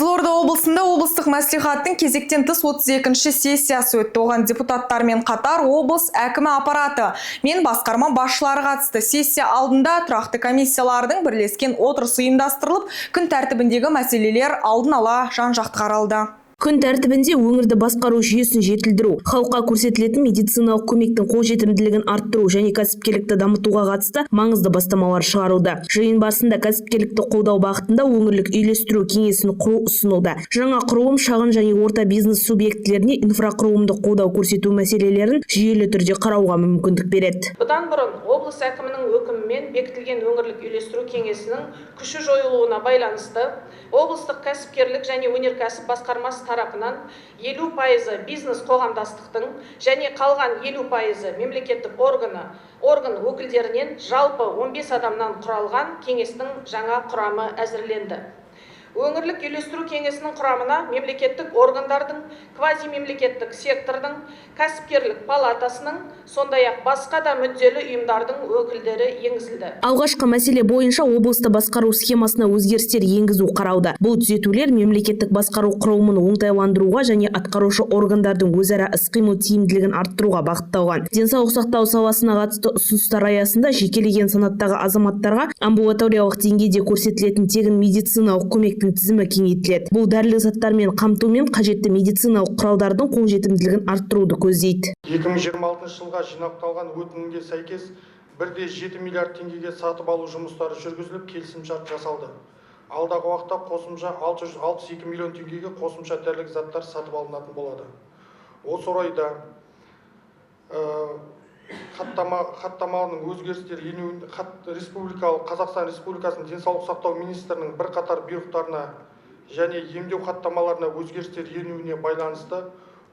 Қызылорда облысында облыстық мәслихаттың кезектен тыс 32-ші сессиясы өтті. Оған депутаттармен қатар облыс әкімі аппараты мен басқарма басшылары қатысты. Сессия алдында тұрақты комиссиялардың бірлескен отырысы ұйымдастырылып, күн тәртібіндегі мәселелер алдын ала жан-жақты қаралды. Күн тәртібінде өңірді басқару жүйесін жетілдіру, халыққа көрсетілетін медициналық көмектің қолжетімділігін арттыру және кәсіпкерлікті дамытуға қатысты маңызды бастамалар шығарылды. Жиын барысында кәсіпкерлікті қолдау бағытында өңірлік үйлестіру кеңесін құру ұсынылды. Жаңа құрылым шағын және орта бизнес субъектілеріне инфрақұрылымдық қолдау көрсету мәселелерін жүйелі түрде қарауға мүмкіндік береді. Бұдан бұрын облыс әкімінің өкімімен бекітілген өңірлік үйлестіру кеңесінің күші жойылуына байланысты облыстық кәсіпкерлік және өнеркәсіп басқармасы тарапынан 50% бизнес қоғамдастықтың және қалған 50% мемлекеттік орган өкілдерінен жалпы 15 адамнан құралған кеңестің жаңа құрамы әзірленді. Өңірлік үйлестіру кеңесінің құрамына мемлекеттік органдардың, квазимемлекеттік сектордың, кәсіпкерлік палатасының, сондай-ақ басқа да мүдделі ұйымдардың өкілдері енгізілді. Алғашқы мәселе бойынша облысты басқару схемасына өзгерістер енгізу қаралды. Бұл түзетулер мемлекеттік басқару құрылымын оңтайландыруға және атқарушы органдардың өзара іс-қимыл тиімділігін арттыруға бағытталған. Денсаулық сақтау саласына қатысты ұсыныстар аясында жекелеген санаттағы азаматтарға амбулаториялық деңгейде көрсетілетін тегін медициналық көмек тізімі кеңейтіледі. Бұл дәрілік заттармен қамтумен қажетті медициналық құралдардың қолжетімділігін арттыруды көздейді. 2026 жылға жинақталған өтінімге сәйкес 1,7 миллиард теңгеге сатып алу жұмыстары жүргізіліп, келісімшарт жасалды. Алдағы уақытта қосымша 662 миллион теңгеге қосымша дәрілік заттар сатып алынатын болады. Осы орайда хаттаманың өзгерістері Қазақстан Республикасының денсаулық сақтау министрінің бірқатар бұйрықтарына және емдеу хаттамаларына өзгерістер енуіне байланысты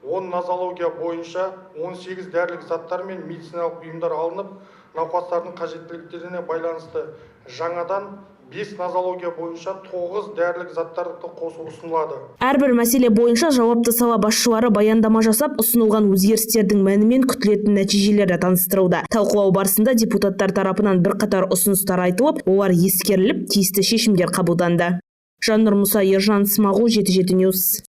10 нозология бойынша 18 дәрілік заттар мен медициналық бұйымдар алынып, науқастардың қажеттіліктеріне байланысты жаңадан 5 нозология бойынша 9 дәрілік заттарды қосу ұсынылады. Әрбір мәселе бойынша жауапты сала басшылары баяндама жасап, ұсынылған өзгерістердің мәні мен күтілетін нәтижелері таныстырылды. Талқылау барысында депутаттар тарапынан бірқатар ұсыныстар айтылып, олар ескеріліп, тиісті шешімдер қабылданды. Жаннұр Мұса, Ержан Смағұл, 7/7 News.